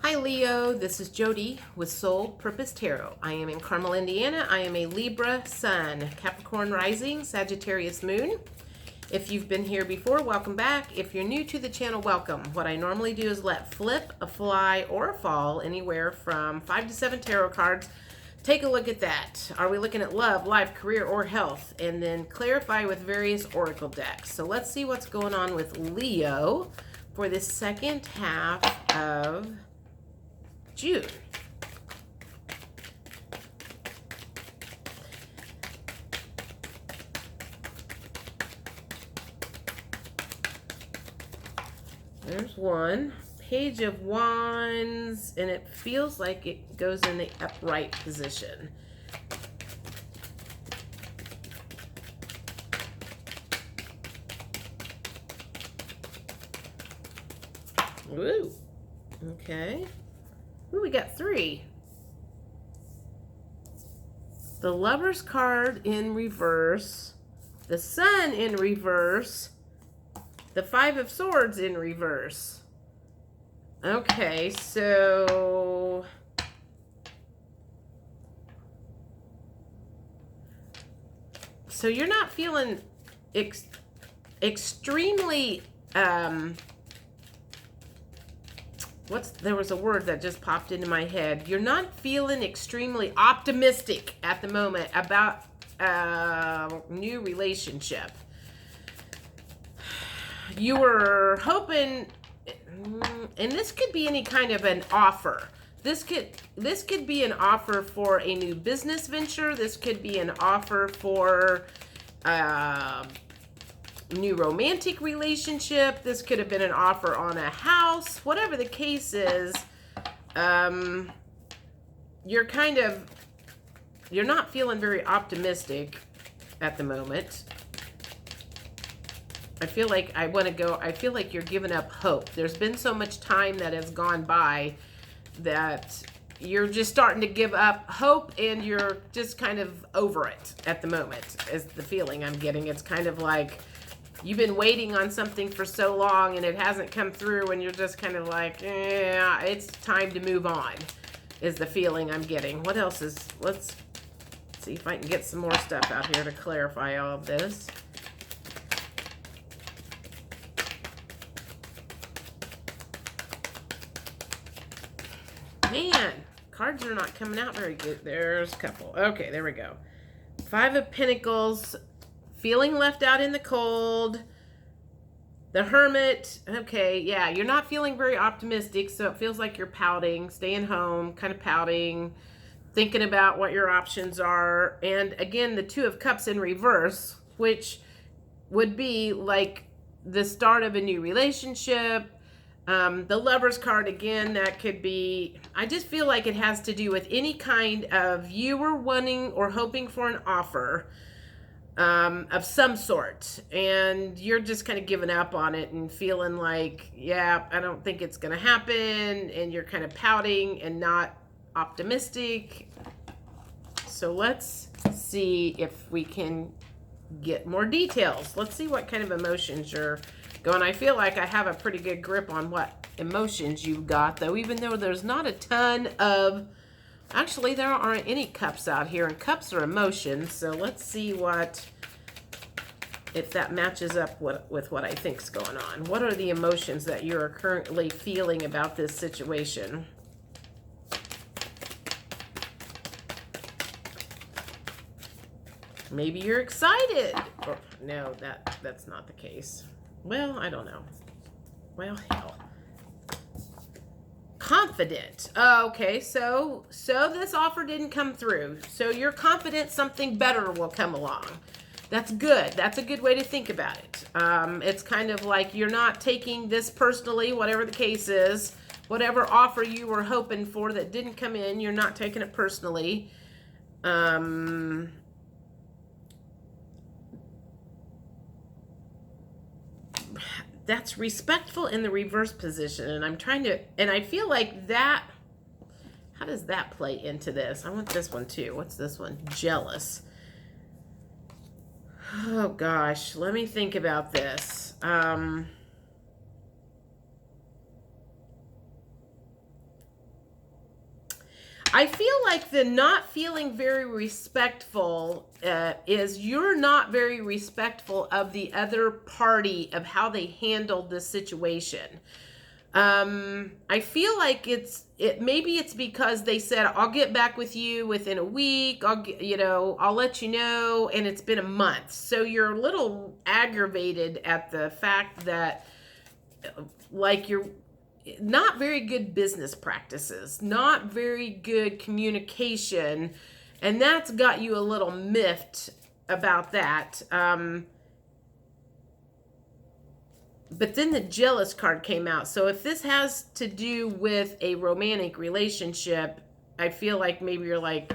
Hi Leo, this is Jody with Soul Purpose Tarot. I am in Carmel, Indiana. I am a Libra Sun, Capricorn Rising, Sagittarius Moon. If you've been here before, welcome back. If you're new to the channel, welcome. What I normally do is let flip, a fly, or a fall anywhere from 5 to 7 tarot cards. Take a look at that. Are we looking at love, life, career, or health? And then clarify with various oracle decks. So let's see what's going on with Leo for the second half of June. There's one. Page of Wands, and it feels like it goes in the upright position. Ooh, okay. Ooh, we got 3. The Lover's card in reverse, the Sun in reverse, the 5 of Swords in reverse. Okay, so you're not feeling extremely there was a word that just popped into my head. You're not feeling extremely optimistic at the moment about a new relationship. You were hoping, and this could be any kind of an offer. This could be an offer for a new business venture. This could be an offer for new romantic relationship. This could have been an offer on a house. Whatever the case is, you're not feeling very optimistic at the moment. I feel like I feel like you're giving up hope. There's been so much time that has gone by that you're just starting to give up hope, and you're just kind of over it at the moment, is the feeling I'm getting. It's kind of like you've been waiting on something for so long and it hasn't come through, and you're just kind of like, yeah, it's time to move on, is the feeling I'm getting. What else is, let's see if I can get some more stuff out here to clarify all of this. Man, cards are not coming out very good. There's a couple. Okay, there we go. 5 of Pentacles, feeling left out in the cold. The Hermit. Okay, yeah, you're not feeling very optimistic, so it feels like you're pouting, staying home, kind of pouting, thinking about what your options are. And again, the 2 of Cups in reverse, which would be like the start of a new relationship. The Lover's card, again, that could be, I just feel like it has to do with any kind of, you were wanting or hoping for an offer of some sort, and you're just kind of giving up on it and feeling like, yeah, I don't think it's going to happen, and you're kind of pouting and not optimistic. So let's see if we can get more details. Let's see what kind of emotions you're going. I feel like I have a pretty good grip on what emotions you've got, though, even though there's not a ton of, actually there aren't any cups out here, and cups are emotions. So let's see if that matches up with what I think's going on. What are the emotions that you're currently feeling about this situation? Maybe you're excited. Or, no, that's not the case. Well, I don't know. Well, hell. Confident. Okay, so this offer didn't come through. So you're confident something better will come along. That's good. That's a good way to think about it. It's kind of like you're not taking this personally, whatever the case is. Whatever offer you were hoping for that didn't come in, you're not taking it personally. That's respectful in the reverse position, and I'm trying to, and I feel like that, how does that play into this? I want this one too. What's this one? Jealous. Oh gosh, let me think about this. I, I feel like the not feeling very respectful is you're not very respectful of the other party, of how they handled this situation. I feel like maybe it's because they said, I'll get back with you within a week. I'll let you know. And it's been a month. So you're a little aggravated at the fact that like you're not very good business practices, not very good communication. And that's got you a little miffed about that. But then the jealous card came out. So if this has to do with a romantic relationship, I feel like maybe you're like,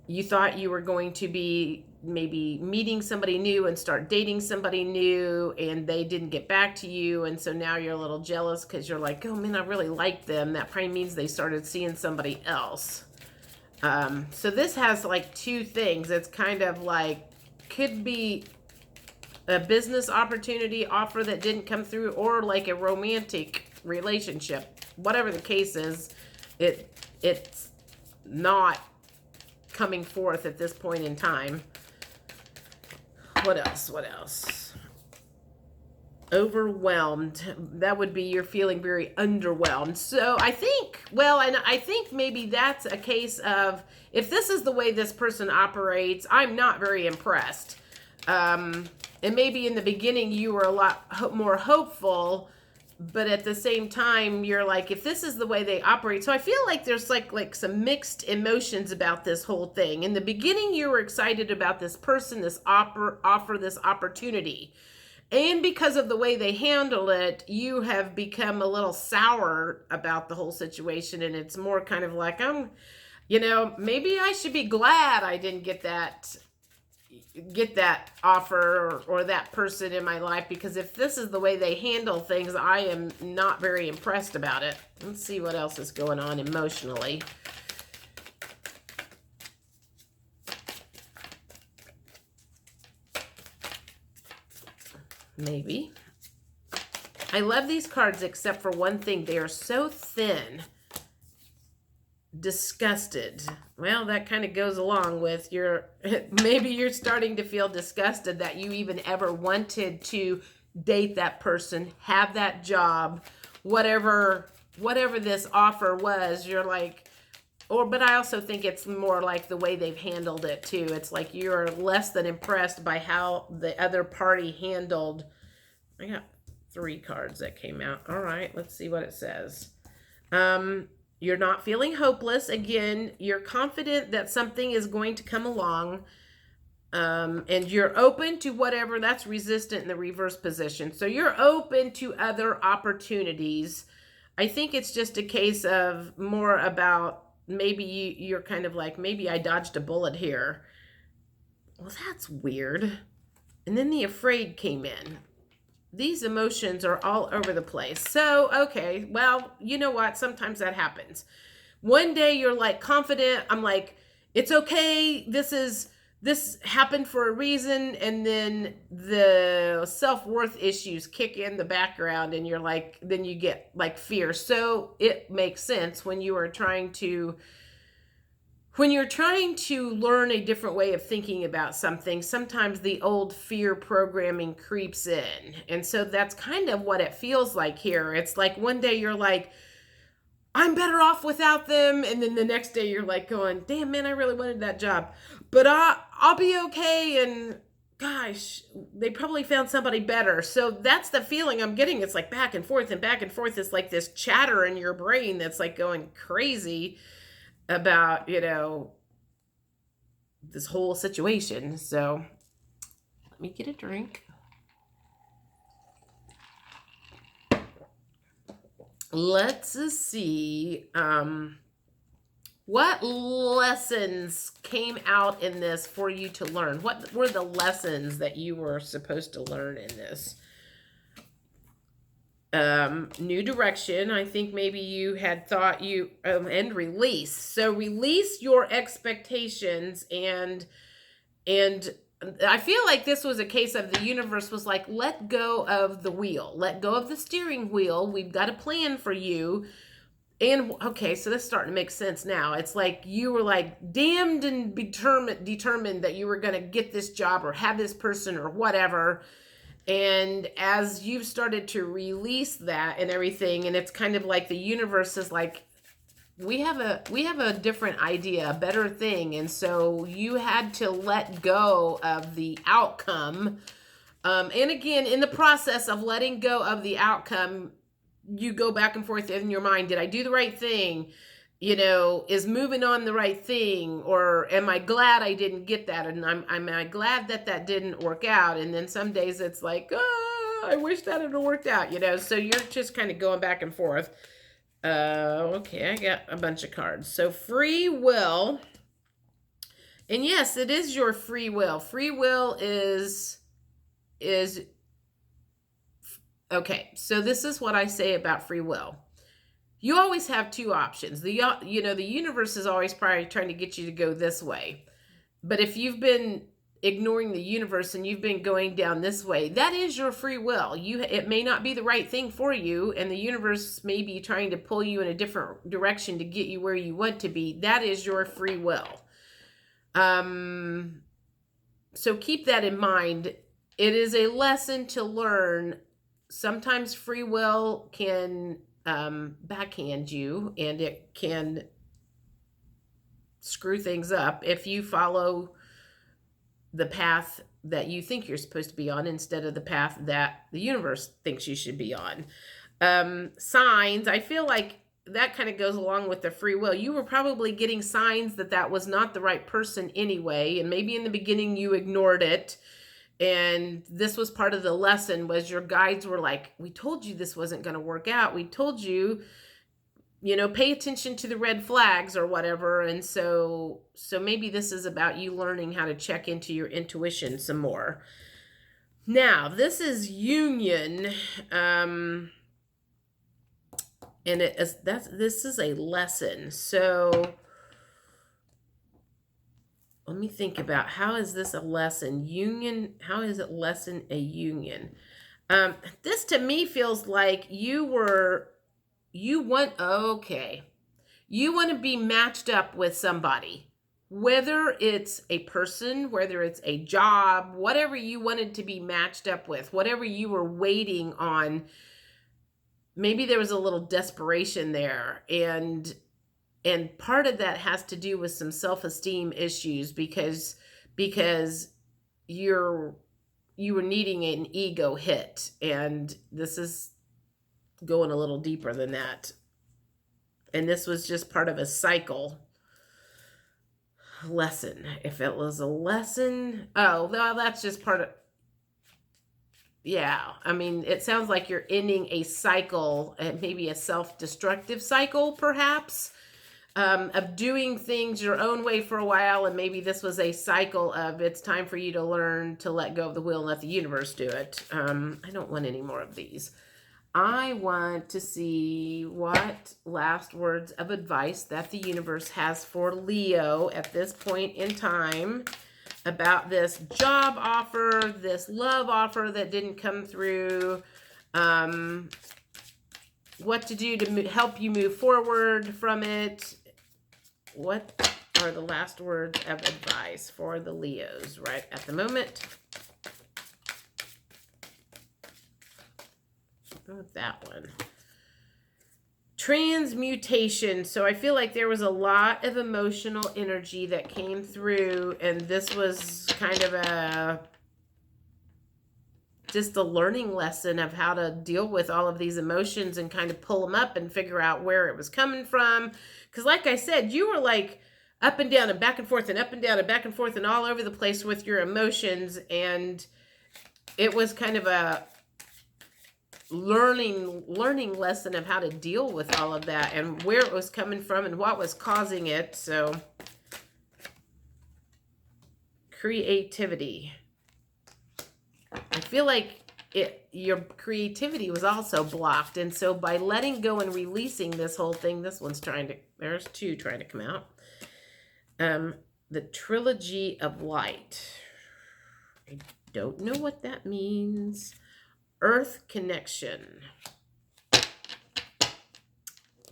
you thought you were going to be maybe meeting somebody new and start dating somebody new, and they didn't get back to you. And so now you're a little jealous because you're like, oh man, I really like them. That probably means they started seeing somebody else. So this has like two things. It's kind of like, could be a business opportunity offer that didn't come through, or like a romantic relationship. Whatever the case is, it's not coming forth at this point in time. What else? Overwhelmed. That would be you're feeling very underwhelmed. So I think maybe that's a case of, if this is the way this person operates, I'm not very impressed. And maybe in the beginning you were a lot more hopeful, but at the same time you're like, if this is the way they operate. So I feel like there's like some mixed emotions about this whole thing. In the beginning you were excited about this person, this offer, this opportunity. And because of the way they handle it, you have become a little sour about the whole situation. And it's more kind of like, maybe I should be glad I didn't get that offer or that person in my life, because if this is the way they handle things, I am not very impressed about it. Let's see what else is going on emotionally. Maybe. I love these cards except for one thing. They are so thin. Disgusted. Well, that kind of goes along with maybe you're starting to feel disgusted that you even ever wanted to date that person, have that job, whatever this offer was. You're like, but I also think it's more like the way they've handled it too. It's like you're less than impressed by how the other party handled. I got 3 cards that came out. All right, let's see what it says. You're not feeling hopeless. Again, you're confident that something is going to come along. And you're open to whatever. That's resistant in the reverse position. So you're open to other opportunities. I think it's just a case of more about maybe you're kind of like, maybe I dodged a bullet here. Well, that's weird. And then the afraid came in. These emotions are all over the place. So, okay, well, you know what? Sometimes that happens. One day you're like confident. I'm like, it's okay. This happened for a reason. And then the self-worth issues kick in the background and you're like, then you get like fear. So it makes sense when you're trying to learn a different way of thinking about something, sometimes the old fear programming creeps in. And so that's kind of what it feels like here. It's like one day you're like, I'm better off without them. And then the next day you're like going, damn man, I really wanted that job, but I'll be okay. And gosh, they probably found somebody better. So that's the feeling I'm getting. It's like back and forth and back and forth. It's like this chatter in your brain that's like going crazy about, this whole situation. So let me get a drink. Let's see. What lessons came out in this for you to learn? What were the lessons that you were supposed to learn in this? New direction. I think maybe you had thought and release. So release your expectations and I feel like this was a case of the universe was like, let go of the wheel, let go of the steering wheel. We've got a plan for you. And okay, so this is starting to make sense now. It's like you were like damned and determined that you were going to get this job or have this person or whatever. And as you've started to release that and everything, and it's kind of like the universe is like, we have a different idea, a better thing. And so you had to let go of the outcome. And again, in the process of letting go of the outcome, you go back and forth in your mind. Did I do the right thing? You know, is moving on the right thing? Or am I glad I didn't get that? And am I glad that that didn't work out? And then some days it's like, oh, I wish that had worked out, you know? So you're just kind of going back and forth. Okay, I got a bunch of cards. So free will. And yes, it is your free will. Free will is okay. So this is what I say about free will. You always have two options. The universe is always probably trying to get you to go this way. But if you've been ignoring the universe and you've been going down this way, that is your free will. It may not be the right thing for you, and the universe may be trying to pull you in a different direction to get you where you want to be. That is your free will. So keep that in mind. It is a lesson to learn. Sometimes free will can backhand you, and it can screw things up if you follow the path that you think you're supposed to be on instead of the path that the universe thinks you should be on. Signs, I feel like that kind of goes along with the free will. You were probably getting signs that that was not the right person anyway, and maybe in the beginning you ignored it. And this was part of the lesson, was your guides were like, we told you this wasn't going to work out. We told you, pay attention to the red flags or whatever. And so maybe this is about you learning how to check into your intuition some more. Now, this is union. And this is a lesson. So let me think about, how is this a lesson? Union, how is it lesson a union? This to me feels like you want to be matched up with somebody, whether it's a person, whether it's a job, whatever you wanted to be matched up with, whatever you were waiting on. Maybe there was a little desperation there, and part of that has to do with some self-esteem issues because you were needing an ego hit, and this is going a little deeper than that. And this was just part of a cycle lesson. If it was a lesson, well, that's just part of, yeah. I mean, it sounds like you're ending a cycle, maybe a self-destructive cycle, perhaps, of doing things your own way for a while. And maybe this was a cycle of, it's time for you to learn to let go of the wheel and let the universe do it. I don't want any more of these. I want to see what last words of advice that the universe has for Leo at this point in time about this job offer, this love offer that didn't come through, what to do to help you move forward from it. What are the last words of advice for the Leos right at the moment? Go with that one. Transmutation. So I feel like there was a lot of emotional energy that came through, and this was kind of just a learning lesson of how to deal with all of these emotions and kind of pull them up and figure out where it was coming from. Because like I said, you were like up and down and back and forth and up and down and back and forth and all over the place with your emotions, and it was kind of a learning lesson of how to deal with all of that and where it was coming from and what was causing it. So creativity. I feel like your creativity was also blocked, and so by letting go and releasing this whole thing, there's two trying to come out. The Trilogy of Light. I don't know what that means. Earth connection.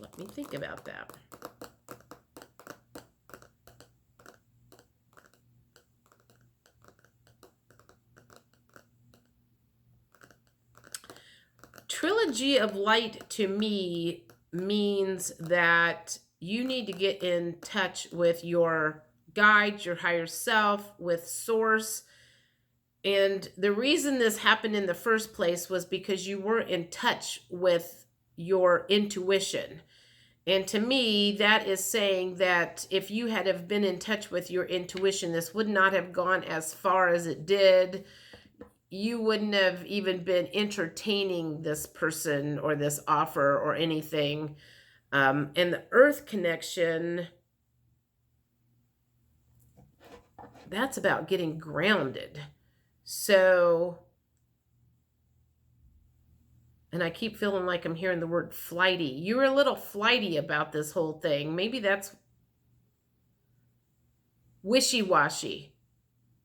Let me think about that. Trilogy of light to me means that you need to get in touch with your guide, your higher self, with source. And the reason this happened in the first place was because you weren't in touch with your intuition. And to me, that is saying that if you had have been in touch with your intuition, this would not have gone as far as it did. You wouldn't have even been entertaining this person or this offer or anything. And the earth connection, that's about getting grounded. So, and I keep feeling like I'm hearing the word flighty. You were a little flighty about this whole thing. Maybe that's wishy-washy.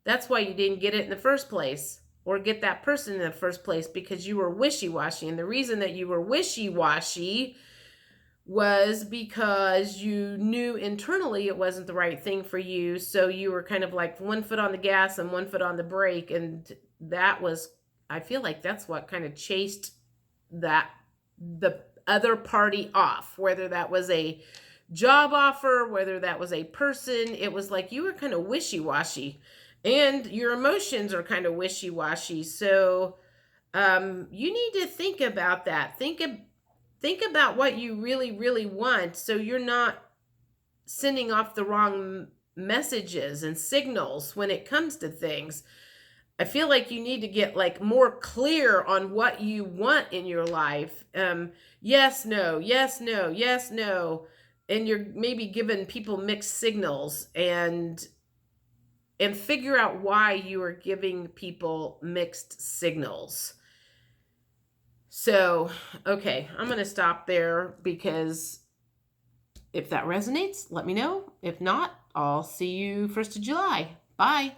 That's why you didn't get it in the first place, or get that person in the first place, because you were wishy-washy. And the reason that you were wishy-washy was because you knew internally it wasn't the right thing for you. So you were kind of like one foot on the gas and one foot on the brake. And that was, I feel like that's what kind of chased the other party off, whether that was a job offer, whether that was a person. It was like you were kind of wishy-washy, and your emotions are kind of wishy-washy. So you need to think about that. Think about what you really, really want, so you're not sending off the wrong messages and signals when it comes to things. I feel like you need to get like more clear on what you want in your life. Yes, no, yes, no, yes, no. And you're maybe giving people mixed signals, and figure out why you are giving people mixed signals. So, okay, I'm going to stop there, because if that resonates, let me know. If not, I'll see you 1st of July. Bye.